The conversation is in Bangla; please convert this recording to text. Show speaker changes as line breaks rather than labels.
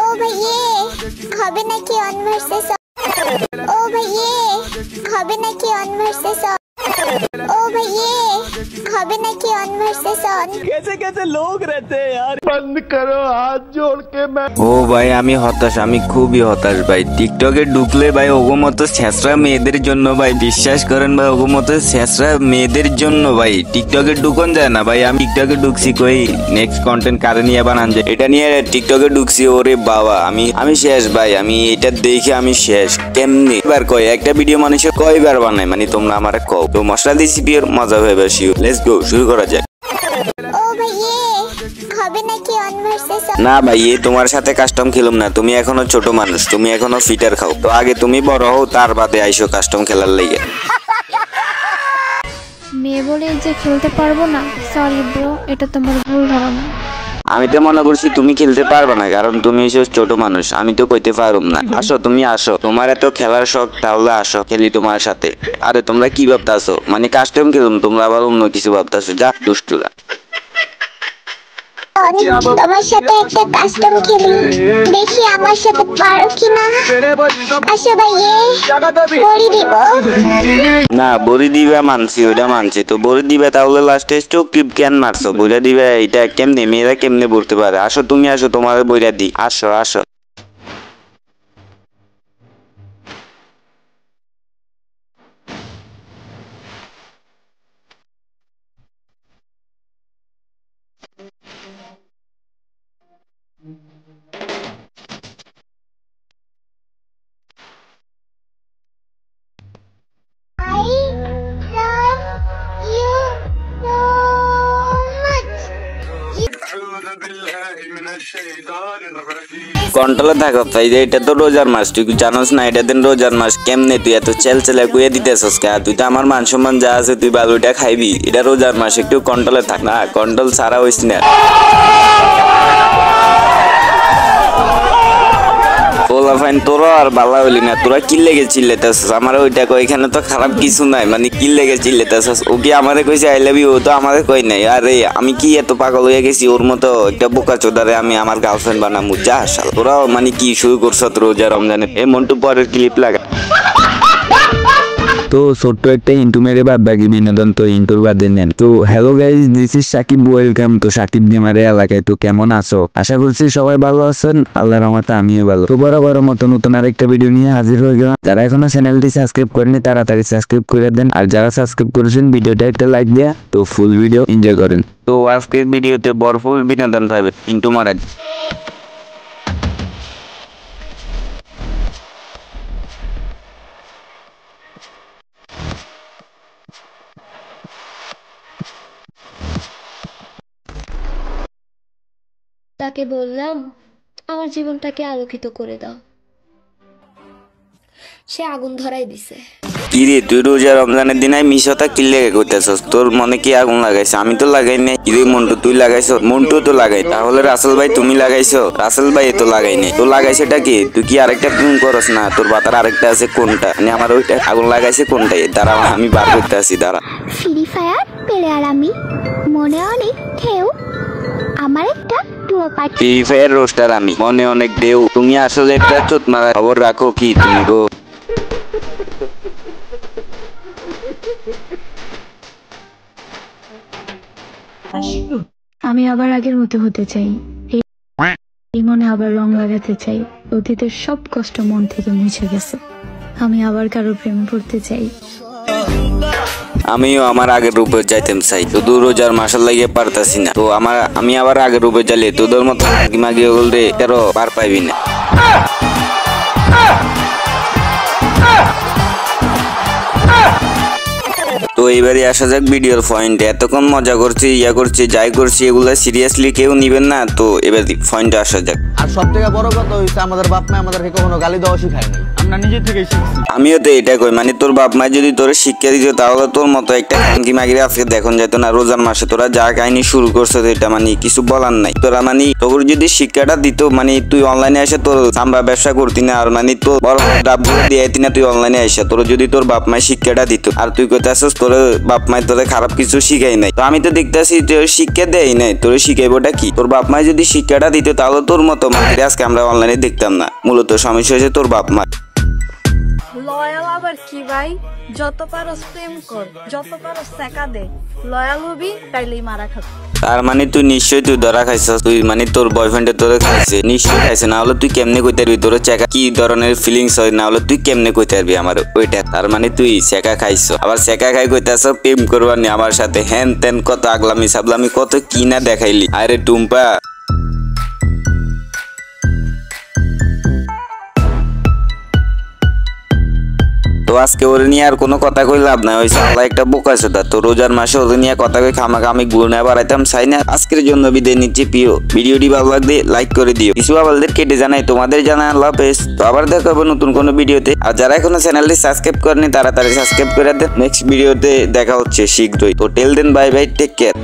ও ভাইয়ে হবে নাকি অন ভার্সেস ও ভাইয়ে হবে নাকি অন ভার্সেস ও ভাইয়ে হবে নাকি অন ভার্সেস অন
कैसे कैसे लोग रहते हैं यार बंद करो हाथ जोड़ के मैं
ও ভাই আমি হতাশ, আমি খুবই হতাশ ভাই। টিকটকে ঢুকলে ভাই ওগো মতো ছেঁচড়া মেয়েদের জন্য ভাই, বিশ্বাস করেন ভাই, ওগো মতো ছেঁচড়া মেয়েদের জন্য ভাই টিকটকে ঢুকন যায় না ভাই। আমি টিকটকে ঢুকছি কই নেক্সট কন্টেন্ট কারে নিয়ে বানান যায় এটা নিয়ে টিকটকে ঢুকছি। ওরে বাবা আমি শেষ ভাই, আমি এটা দেখে আমি শেষ। কেমনি এবার কয় একটা ভিডিও মানুষের কয়বার বানায়, মানে তোমরা আমার কও তো মশলা দিছি বিয়ের মজা হয়ে বেশিও। লেটস গো, শুরু করা যায়।
ও ভাইয়ে হবে নাকি অন ভার্সেস
না ভাই এই তোমার সাথে কাস্টম খেলুম না, তুমি এখনো ছোট মানুষ, তুমি এখনো ফিটার খাও। তো আগে তুমি বড় হও, তার বাদে আইসো কাস্টম খেলার লেগে।
মেয়ে বলে যে খেলতে পারবো না, সরি ব্রো, এটা তোমার ভুল ধারণা।
আমি তো মনে করছি তুমি খেলতে পারবে না, কারণ তুমি এসে ছোট মানুষ, আমি তো কইতে পারুম না। আসো তুমি আসো, তোমার এত খেলার শখ, তাহলে আসো খেলি তোমার সাথে। আরে তোমরা কি ভাবতাছো, মানে কাস্টম খেলুম, তোমরা আবার অন্য কিছু ভাবতাছো। যা দুষ্টুরা,
তোমার সাথে একটা কাস্টম খেলি, দেখি আমার সাথে পারো কিনা। আসো ভাইয়ে বড়ি দিব।
না বড়ি দিবা মানছি, ওইটা মানছি তো বড়ি দিবে, তাহলে লাস্টে চোখ টিপ কেন মারছো? বইরা দিবে এটা কেমনে, মেয়েরা কেমনে বলতে পারে? আসো তুমি আসো, তোমার বইরা দি, আসো আসো।
I love you so much.
কন্ট্রোলে থাকো তাই, এটা তো রোজার মাস, তুই জানোস না এটা দিন রোজার মাস। কেমনে তুই এত চেলচেলা কুয়ে দিতেছস কে? তুই তো আমার মান সম্মান যা আছে তুই বালুটা খাইবি। এটা রোজার মাস, একটু কন্ট্রোলে থাক। না কন্ট্রোল ছাড়া হইস না। ফাইন তোরা আর বালা হইলি না, তোরা কি লেগে চিল্লাইতেছস? আমার ওইটা কই, এখানে তো খারাপ কিছু নাই, মানে কি লেগে চিল্লাইতেছস? ও কি আমারে কইছে আই লাভ ইউ? ও তো আমারে কই নাই। আরে আমি কি এত পাগল হয়ে গেছি ওর মতো একটা বোকা চোদারে আমি আমার গার্লফ্রেন্ড বানামু? যা শালা তোরা মানে কি শুরু করছ রোজা রমজানে? এ মন্টু পরের ক্লিপ লাগা। তো ছোট্ট একটা ইন্টু মেরে বাদ বাকি বিনোদন তো ইন্টুর বাদে নেন। তো hello guys, this is Sakib, welcome to Sakib গেমারের এলাকায়। তো কেমন আছো? আশা করছি সবাই ভালো আছেন, আল্লাহর রহমতে আমিও ভালো। তো বরাবর মতো নতুন আরেকটা ভিডিও নিয়ে হাজির হয়ে গেলাম। যারা এখনো চ্যানেলটি সাবস্ক্রাইব করেনি তাড়াতাড়ি সাবস্ক্রাইব করে দেন, আর যারা সাবস্ক্রাইব করেছেন ভিডিওটা একটা লাইক দেয়া। তো ফুল ভিডিও এনজয় করেন। তো আজকের ভিডিওতে ভরপুর বিনোদন পাবে ইন্টু মারাজ।
তাকে বললাম আমার জীবনটাকে আলোকিত করে দাও, সে আগুন ধরাই দিছে।
কি রে তুই রোজা রমজানের দিন মিশতা কি লেগে করতেছস? তোর মনে কি আগুন লাগাইছে? আমি তো লাগাই নাই। কি রে মন্টু তুই লাগাইছো? মন্টু তো লাগাই, তাহলে রাসেল ভাই তুমি লাগাইছো? রাসেল ভাই তো লাগাই নাই। তো লাগাইছেটা কি? তুই কি আরেকটা প্রেম করস না? তোর বাতার আরেকটা আছে কোনটা? মানে আমার ওইটা আগুন লাগাইছে কোনটাই? দাঁড়া আমি বার করতে আসি, দাঁড়া।
ফ্রি ফায়ার প্লেয়ার আমি, মনে অনেক ঢেউ, আমার একটা duo party.
Free fire roster আমি, মনে অনেক ঢেউ। তুমি আসলে একটা চোট মারা খবর রাখো কি তুমি গো?
আমি আবার আগের মতো হতে চাই, এই মনে আবার রং লাগাতে চাই। অতীতের সব কষ্ট মন থেকে মুছে গেছে, আমি আবার কারো প্রেমে পড়তে চাই।
আমিও আমার আগের রূপে যাইতেম চাই, শুধু রোজার মাসাল লাগিয়ে পারতাছি না। তো আমি আবার আগের রূপে জ্বালি, তোদের মতো মাগি বলতে তেরো পার পাইবি না। তো এইবারে আসা যাক ভিডিওর পয়েন্টে। এতক্ষণ মজা করছি, যাই করছি, এগুলা সিরিয়াসলি কেউ নিবেন না। তো এবার পয়েন্টে আসা যাক।
আর সব থেকে বড় কথা হইছে আমাদের বাপ মা আমাদেরকে কখনো গালি দেওয়া শিখায় নাই। না, নিজে থেকেই শিখছি।
আমিও তো এটা কই, মানে তোর বাপ মা যদি তোর শিক্ষা দিত তাহলে তোর মতো একটা খানকি মাগিরে আজকে দেখুন যেত না। রোজার মাসে তোরা যা কাহিনী শুরু করছো এটা মানে কিছু বলার নাই। তোরা মানে তোর যদি শিক্ষাটা দিত, মানে তুই অনলাইনে এসে তোর চামড়া ব্যবসা করতি না, আর মানে তোর বড় ডাবগুলো দিয়ে না তুই অনলাইনে এসে, তোর যদি তোর বাপ মায় শিক্ষাটা দিত। আর তুই কইতাছিস তোর বাপ মায় তোরে খারাপ কিছু শিখাই নাই, তো আমি তো দেখতেছি তোর শিক্ষা দেয় নাই, তোর শিখাইবোটা কি? তোর বাপ মায় যদি শিক্ষাটা দিত তাহলে তোর মতো মাগিরে আজকে আমরা অনলাইনে দেখতাম না। মূলত সমস্যা হয়েছে তোর বাপ মা।
লয়াল আবার কি ভাই? যত পারো প্রেম কর, যত পারো সেকা দে, লয়াল হবি তাইলেই মারা খাবি।
তার মানে তুই নিশ্চয়ই তুই ধরা খাইছস, তুই মানে তোর বয়ফ্রেন্ডে তোরে খাইছে, নিশ্চয়ই খাইছে। না হলে তুই কেমনে কইতে পারবি তোর চেকা কি ধরনের ফিলিংস হয়? না হলে তুই কেমনে কইতে পারবি আমার ওইটা? তার মানে তুই চেকা খাইছ, আবার চেকা খাই কইতাছ প্রেম করবার নি আমার সাথে, হ্যান তেন কত আগলামি সাবলামি কত কি না দেখাইলি। আরে টুম্পা, তো আজকে ওরে নিয়ে আর কোনো কথা কই লাভ নাই। ওই সালা একটা বোকা চোদা, তো রোজার মাসে ওরে নিয়ে কথা কই খামাখা আমি গুণা বাড়াইতাম চাই না। আজকের জন্য বিদায় নিচ্ছি প্রিয়, ভিডিওটি ভালো লাগলে লাইক করে দিও। কিছু আবালদের কেটে জানাই, তোমাদের জানাই আল্লাহ হাফেজ। তো আবার দেখা হবে নতুন কোনো ভিডিওতে। আর যারা এখনো চ্যানেলটি সাবস্ক্রাইব করেনি তাড়াতাড়ি সাবস্ক্রাইব করে দেন। নেক্সট ভিডিওতে দেখা হচ্ছে শীঘ্রই। তো টেল দেন, বাই বাই, টেক কেয়ার।